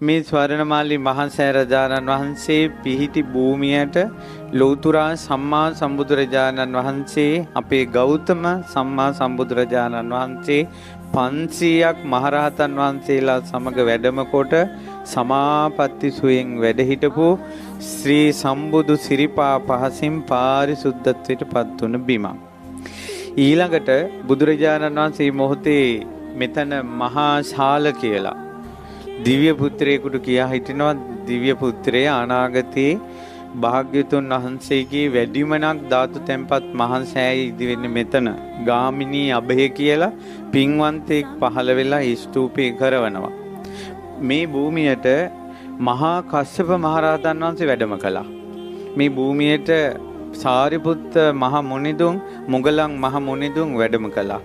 මේ ස්වර්ණමාලී මහා සෑරජානන් වහන්සේ පිහිටි භූමියට ලෞතුරා සම්මා සම්බුදුරජාණන් වහන්සේ අපේ ගෞතම සම්මා සම්බුදුරජාණන් වහන්සේ 500ක් මහරහතන් වහන්සේලා සමග වැඩම කොට සමාපatti සුවයෙන් වැඩ හිටපු ශ්‍රී සම්බුදු සිරිපා පහසින් පාරිසුද්ධත්වයට පත් වුණ බිමක්. ඊළඟට බුදුරජාණන් වහන්සේ මොහොතේ මෙතන මහා ශාල කියලා දිව්‍ය පුත්‍රයෙකුට කියා හිටිනවා. දිව්‍ය පුත්‍රය අනාගතයේ භාග්‍යතුන් වහන්සේගේ වැඩිමනක් ධාතු තැන්පත් මහා සෑය ඉදි වෙන්නේ මෙතන. ගාමිණී අභය කියලා පින්වන්තයෙක් පහළ වෙලා ස්තූපේ කරවනවා. මේ භූමියට මහා කස්සප මහරහතන් වහන්සේ වැඩම කළා. මේ භූමියට සාරිපුත්ත මහ මුනිදුන් මුගලන් මහ මුනිදුන් වැඩම කළා.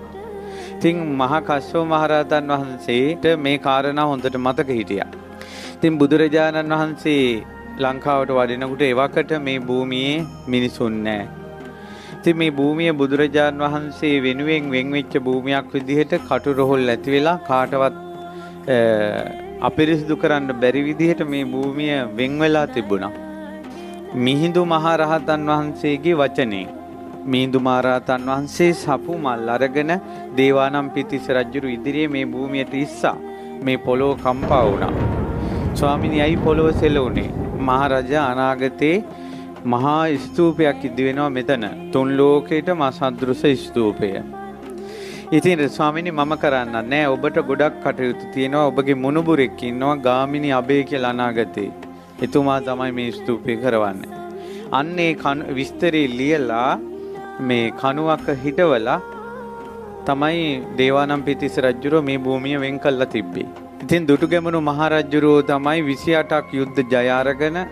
ඉතින් මහා කස්සප මහරහතන් වහන්සේට මේ කාරණා හොඳට මතක හිටියා. ඉතින් බුදුරජාණන් වහන්සේ ලංකාවට වඩිනකොට එවකට මේ භූමියේ මිනිසුන් නැහැ. ඉතින් මේ භූමිය බුදුරජාණන් වහන්සේ වෙනුවෙන් වෙන් වෙච්ච භූමියක් විදිහට කටුරොහොල් ඇති වෙලා කාටවත් අපිරිසිදු කරන්න බැරි විදිහට මේ භූමිය වෙන් වෙලා තිබුණා. මිහිඳු මහරහතන් වහන්සේගේ වචනේ මිහිඳු මහරහතන් වහන්සේ සපු මල් අරගෙන දේවානම්පියතිස්ස රජුරු ඉදිරියේ මේ භූමියට ඉස්සා මේ පොළොව කම්පා වුණා. ස්වාමිනී අයි පොළොව සෙලුනේ. මහරජා අනාගතේ මහා ස්තූපයක් ඉදි වෙනවා මෙතන. තුන් ලෝකේටම අසදෘස ස්තූපය. ඉතින් ස්වාමිනී මම කරන්න නෑ. ඔබට ගොඩක් කටයුතු තියෙනවා. ඔබගේ මුණුබුරෙක් ඉන්නවා ගාමිණී අබේ කියලා අනාගතේ. එතුමා තමයි මේ ස්තූපය කරවන්නේ. අන්නේ විස්තරේ ලියලා මේ කණුවක හිටවලා තමයි දේවානම්පියතිස්ස රජුරෝ මේ භූමිය වෙන් කළා තිබ්බේ. ඉතින් දුටුගැමුණු මහරජුරෝ තමයි 28ක් යුද්ධ ජය අරගෙන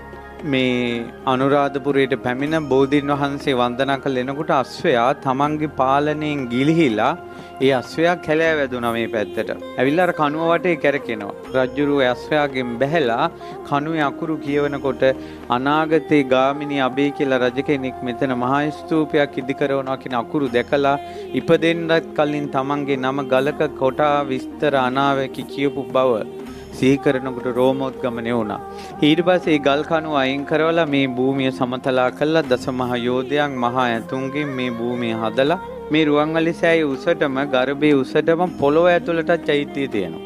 මේ අනුරාධපුරයට පැමිණ බෝධීන් වහන්සේ වන්දනා කළ එනකොට අශ්වයා තමන්ගේ පාලනයෙන් ගිලිහිලා ඒ අශ්වයා කැලෑ වැදුනා මේ පැත්තට. ඇවිල්ලා අර කණුව වටේ කැරකෙනවා. රජුරෝ අශ්වයාගෙන් බැහැලා කණුවේ අකුරු කියවනකොට අනාගතේ ගාමිණී අබේ කියලා රජ කෙනෙක් මෙතන මහා ස්තූපයක් ඉදි කරනවා කියන අකුරු දැකලා ඉපදෙන්නත් කලින් තමන්ගේ නම ගලක කොටා විස්තර අනාවැකි කියපු බව සිහි කරනකොට රෝමෝද්ගමනය වුණා. ඊට පස්සේ ගල් කණුව අයින් කරවලා මේ භූමිය සමතලා කළා. දසමහා යෝධයන් මහා ඇතුන්ගෙන් මේ භූමිය හදලා මේ රුවන්වැලි සෑයේ උසටම ගර්භයේ උසටම පොළොව ඇතුළට චෛත්‍යය තියෙනවා.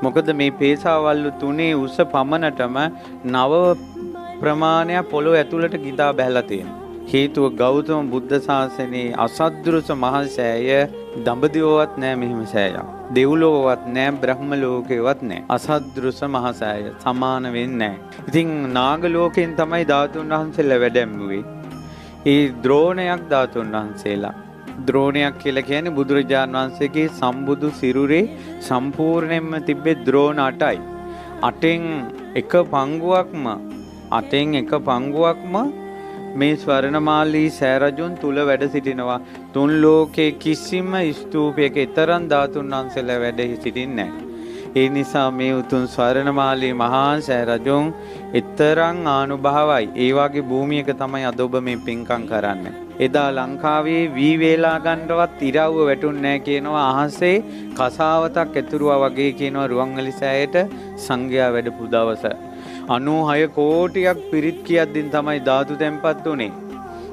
මොකද මේ පේසාවල්ලු තුනේ උස පමණටම 9 ප්‍රමාණයක් පොළොව ඇතුළට ගිතා බැහැලා තියෙනවා. හේතුව ගෞතම බුද්ධ ශාසනයේ අසද්දෘස මහා සෑය දඹදිවවත් නෑ මෙහිම සෑයක්. දෙව්ලොවවත් නෑ බ්‍රහ්ම ලෝකේවත් නෑ. අසද්දෘස මහා සෑය සමාන වෙන්නේ නෑ. ඉතින් නාග ලෝකෙන් තමයි ධාතුන් වහන්සේලා වැඩැම්මුවේ. ඒ ද්‍රෝණයක් ධාතුන් වහන්සේලා. ද්‍රෝණයක් කියලා කියන්නේ බුදුරජාණන් වහන්සේගේ සම්බුදු සිරුරේ සම්පූර්ණයෙන්ම තිබ්බේ ද්‍රෝණ 8යි. 8න් එක පංගුවක්ම මේ ස්වර්ණමාලී සෑරජුන් තුල වැඩ සිටිනවා. තුන් ලෝකේ කිසිම ස්තූපයක තරම් ධාතුන් වහන්සේලා වැඩ සිටින්නේ නැහැ. ඒ නිසා මේ උතුම් ස්වර්ණමාලී මහා සෑරජුන් තරම් ආනුභාවයි. ඒ වගේ භූමියක තමයි අද ඔබ මේ පින්කම් කරන්නේ. එදා ලංකාවේ වී වේලා ගන්නවත් ඉරව්ව වැටුන්නේ නැහැ කියනවා. අහසේ කසාවතක් ඇතුරුවා වගේ කියනවා රුවන්වැලි සෑයට සංඝයා වැඩපු දවස. 96 කෝටියක් පිරිත් කියද්දින් තමයි ධාතු තැන්පත් උනේ.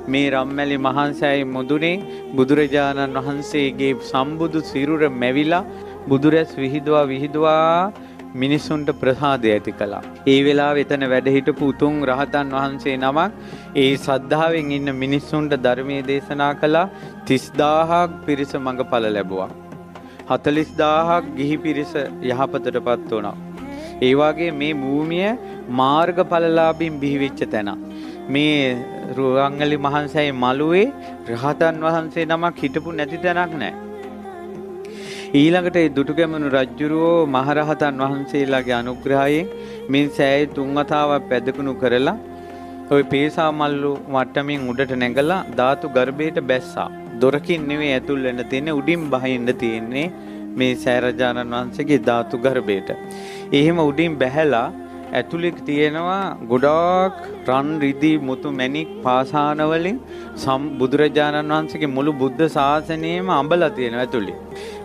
මේ රම්මැලි මහා සෑයේ මුදුනේ බුදුරජාණන් වහන්සේගේ සම්බුදු සිරුර මැවිලා බුදුරැස් විහිදුවා මිනිසුන්ට ප්‍රසාදය ඇති කළා. ඒ වෙලාවේ එතන වැඩ හිටපු උතුම් රහතන් වහන්සේ නමක් ඒ ශ්‍රද්ධාවෙන් ඉන්න මිනිසුන්ට ධර්මයේ දේශනා කළා. 30000ක් පිරිස මඟඵල ලැබුවා. 40000ක් ගිහි පිරිස යහපතටපත් වුණා. ඒ වගේ මේ භූමිය මාර්ගඵලලාභීන් බිහිවෙච්ච තැන. මේ රුවන්වැලි මහා සෑයේ මළුවේ රහතන් වහන්සේ නමක් හිටපු නැති තැනක් නැහැ. ඊළඟට ඒ දුටුගැමුණු රජුරෝ මහරහතන් වහන්සේලාගේ අනුග්‍රහයෙන් මේ සෑයේ 3 වතාවක් පැදකුණු කරලා ওই පේසා මල්ලු වට්ටමින් උඩට නැගලා ධාතු ගර්භයට බැස්සා. දොරකින් නෙවෙයි ඇතුල් වෙන්න තියෙන්නේ, උඩින් බහින්න තියෙන්නේ මේ සෑරජානන් වහන්සේගේ ධාතු ගර්භයට. එහෙම උඩින් බැහැලා ඇතුළේ තියෙනවා ගොඩාක් රන් රිදී මුතු මැණික් පාසාන වලින් බුදුරජාණන් වහන්සේගේ මුළු බුද්ධ ශාසනයම අඹලා තියෙනවා ඇතුළේ.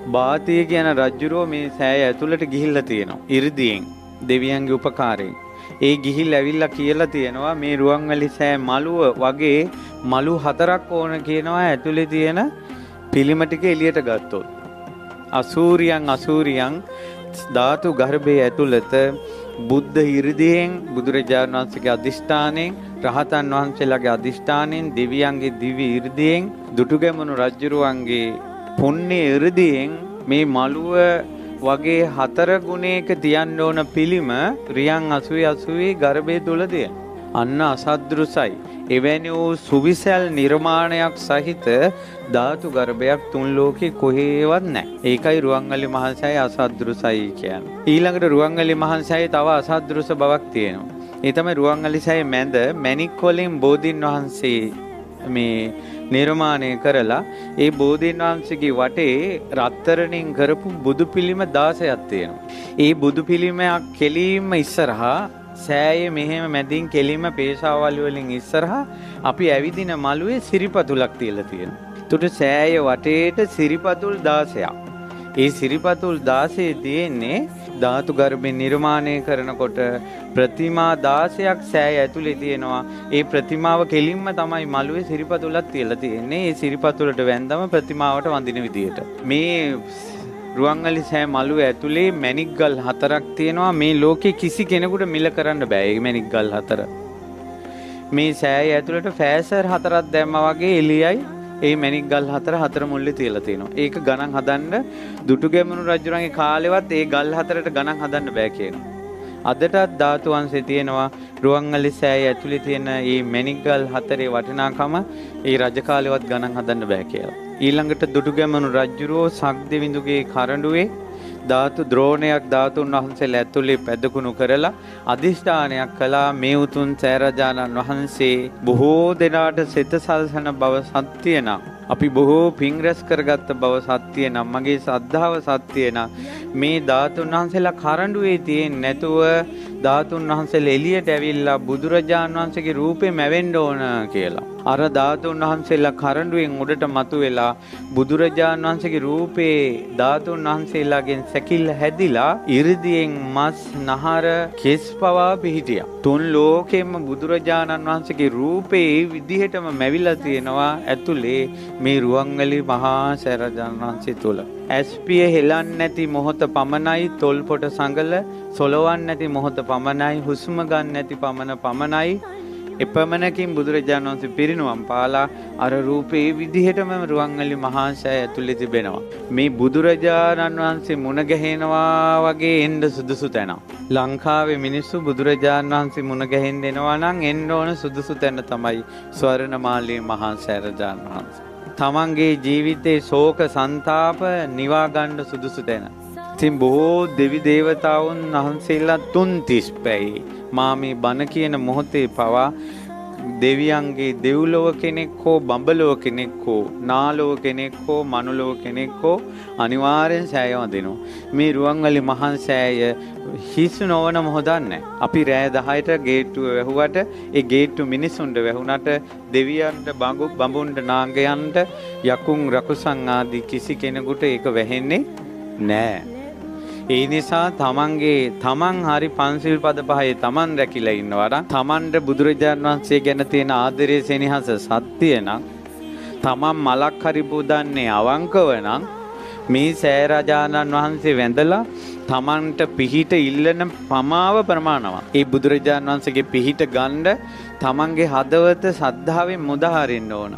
බාතිය කියන රජුරෝ මේ සෑය ඇතුළට ගිහිල්ලා තියෙනවා ඉරිදියෙන්. දෙවියන්ගේ උපකාරයෙන්. ඒ ගිහිල්ලා ඇවිල්ලා කියලා තියෙනවා මේ රුවන්වැලි සෑ මළුව වගේ මළු 4ක් ඕන කියනවා ඇතුලේ තියෙන පිළිම ටික එළියට ගත්තොත්. අසූරියන් ධාතු ගර්භයේ ඇතුළත බුද්ධ 이르දියෙන් බුදුරජාණන් වහන්සේගේ අදිෂ්ඨානයෙන් රහතන් වහන්සේලාගේ අදිෂ්ඨානයෙන් දෙවියන්ගේ දිව්‍ය 이르දියෙන් දුටුගැමුණු රජුරුවන්ගේ පුණ්‍ය 이르දියෙන් මේ මළුව වගේ 4 ගුණයක තියන්න ඕන පිළිම රියන් 80 ගර්භය තුල තියෙන. අන්න අසද්දෘසයි. එවැනි වූ සුවිසල් නිර්මාණයක් සහිත ධාතු ගර්භයක් තුන් ලෝකේ කොහෙවත් නැහැ. ඒකයි රුවන්වැලි මහසෑය අසද්දෘසයි කියන්නේ. ඊළඟට රුවන්වැලි මහසෑයේ තව අසද්දෘස බවක් තියෙනවා. ඒ තමයි රුවන්වැලි සෑයේ මැද මැණික් වලින් බෝධීන් වහන්සේ මේ නිර්මාණය කරලා ඒ බෝධීන් වහන්සේගේ වටේ රත්තරණින් කරපු බුදු පිළිම 16ක් තියෙනවා. ඒ බුදු පිළිමයක් කෙලින්ම ඉස්සරහා සෑයේ මෙහෙම මැදින් කෙලින්ම පේශාවල් වලින් ඉස්සරහා අපි ඇවිදින මළුවේ සිරිපතුලක් තියලා තියෙනවා. ඒකට සෑයේ වටේට සිරිපතුල් 16ක්. ඒ සිරිපතුල් 16 තියෙන්නේ ධාතු ගර්භේ නිර්මාණය කරනකොට ප්‍රතිමා 16ක් සෑය ඇතුලේ තියෙනවා. ඒ ප්‍රතිමාව කෙලින්ම තමයි මළුවේ සිරිපතුලක් තියලා තියෙන්නේ. ඒ සිරිපතුලට වැන්දම ප්‍රතිමාවට වඳින විදියට. මේ රුවන්වැලි සෑ මළුවේ ඇතුලේ මැණික් ගල් 4ක් තියෙනවා. මේ ලෝකේ කිසි කෙනෙකුට මිල කරන්න බෑ මේ මැණික් ගල් 4. මේ සෑය ඇතුලට ෆෑසර් 4ක් දැම්මා වගේ එළියයි ඒ මැණික් ගල් 4 මුල්ලේ තියලා තියෙනවා. ඒක ගණන් හදන්න දුටුගැමුණු රජුරන්ගේ කාලෙවත් ඒ ගල් 4ට ගණන් හදන්න බෑ කියනවා. අදටත් ධාතු වංශේ තියෙනවා රුවන්වැලි සෑය ඇතුලේ තියෙන මේ මැණික් ගල් 4 වටිනාකම ඒ රජ කාලෙවත් ගණන් හදන්න බෑ කියලා. ඊළඟට දුටුගැමුණු රජුරෝ සක්දෙවිඳුගේ කරඬුවේ ධාතු ද්‍රෝණයක් ධාතුන් වහන්සේලා ඇතුලේ පැදකුණු කරලා අදිෂ්ඨානයක් කළා මේ උතුම් සෑරජානන් වහන්සේ බොහෝ දෙනාට සිත සල්සන බව සත්‍ය නම් අපි බොහෝ පිං රැස් කරගත්ත බව සත්‍ය නම් මගේ ශ්‍රද්ධාව සත්‍ය නම් මේ ධාතුන් වහන්සේලා කරඬුවේ තියෙන්නේ නැතුව ධාතුන් වහන්සේලා එළියට ඇවිල්ලා බුදුරජාණන් වහන්සේගේ රූපේ මැවෙන්න ඕන කියලා. අර ධාතුන් වහන්සේලා කරඬුවෙන් උඩට මතුවෙලා බුදුරජාණන් වහන්සේගේ රූපේ ධාතුන් වහන්සේලාගෙන් සැකිල්ල හැදිලා 이르දියෙන් මස් නහර කෙස් පවා පිහිටියා. තුන් ලෝකෙම බුදුරජාණන් වහන්සේගේ රූපේ ඒ විදිහටම මැවිලා තියෙනවා ඇතුලේ මේ රුවන්වැලි මහා සෑරජාණන් වහන්සේ තුල. ඇස්පිය හෙලන්නේ නැති මොහොත පමණයි තොල් පොට සංගල සොලවන්නේ නැති මොහොත පමණයි හුස්ම ගන්න නැති පමණයි එපමණකින් බුදුරජාණන් වහන්සේ පිරිනුවම් පාලා අර රූපේ විදිහටම රුවන්වැලි මහා සෑය ඇතුලේ තිබෙනවා. මේ බුදුරජාණන් වහන්සේ මුණ ගැහෙනවා වගේ එන්න සුදුසු තැන. ලංකාවේ මිනිස්සු බුදුරජාණන් වහන්සේ මුණ ගැහෙන්න එනවා නම් එන්න ඕන සුදුසු තැන තමයි ස්වර්ණමාලී මහා සෑරජාණන් වහන්සේ. තමන්ගේ ජීවිතේ ශෝක සංතාප නිවා ගන්න සුදුසු තැන. ඉතින් බොහෝ දෙවි දේවතාවුන් වහන්සේලා 330 පැයි මා මේ බණ කියන මොහොතේ පවා දෙවියන්ගේ දෙව්ලොව කෙනෙක් හෝ බඹලොව කෙනෙක් හෝ නාලොව කෙනෙක් හෝ මනුලොව කෙනෙක් හෝ අනිවාර්යෙන් සෑය වදිනවා. මේ රුවන්වැලි මහා සෑය හිස් නොවන මොහොතක් නැහැ. අපි රෑ 10ට ගේට්ටුව වැහුවට ඒ ගේට්ටු මිනිසුන්ට වැහුණට දෙවියන්ට බඹුන්ට නාගයන්ට යකුන් රකුසන් ආදී කිසි කෙනෙකුට ඒක වැහෙන්නේ නැහැ. ඒ නිසා තමන් හරි පන්සිල් පද පහේ තමන් රැකිලා ඉන්නවා. තමන්ට බුදුරජාණන් වහන්සේ ගැන තියෙන ආදරයේ සෙනෙහස සත්‍ය නම් තමන් මලක් හරි පුදන්නේ අවංකව නම් මේ සෑරජානන් වහන්සේ වැඳලා තමන්ට පිහිට ඉල්ලන පමාව ප්‍රමාණවත්. ඒ බුදුරජාණන් වහන්සේගේ පිහිට ගන්න තමන්ගේ හදවත සද්ධාවෙන් මුදහරින්න ඕන.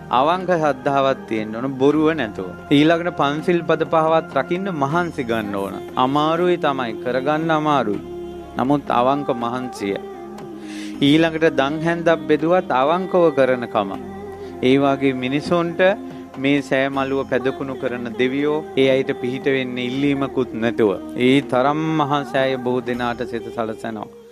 අවංක ශ්‍රද්ධාවක් තියෙන්න ඕන බොරුව නැතුව. ඊළඟට පන්සිල් පද පහවත් රකින්න මහන්සි ගන්න ඕන. අමාරුයි තමයි කරගන්න අමාරුයි. නමුත් අවංක මහන්සිය. ඊළඟට දන් හැන්දක් බෙදුවත් අවංකව කරනකම. ඒ වගේ මිනිසුන්ට මේ සෑ මළුව පැදකුණු කරන දෙවියෝ ඒ අයට පිහිට වෙන්න ඉල්ලීමකුත් නැතුව ඒ තරම් මහා සෑය බොහෝ දෙනාට සිත සලසනවා.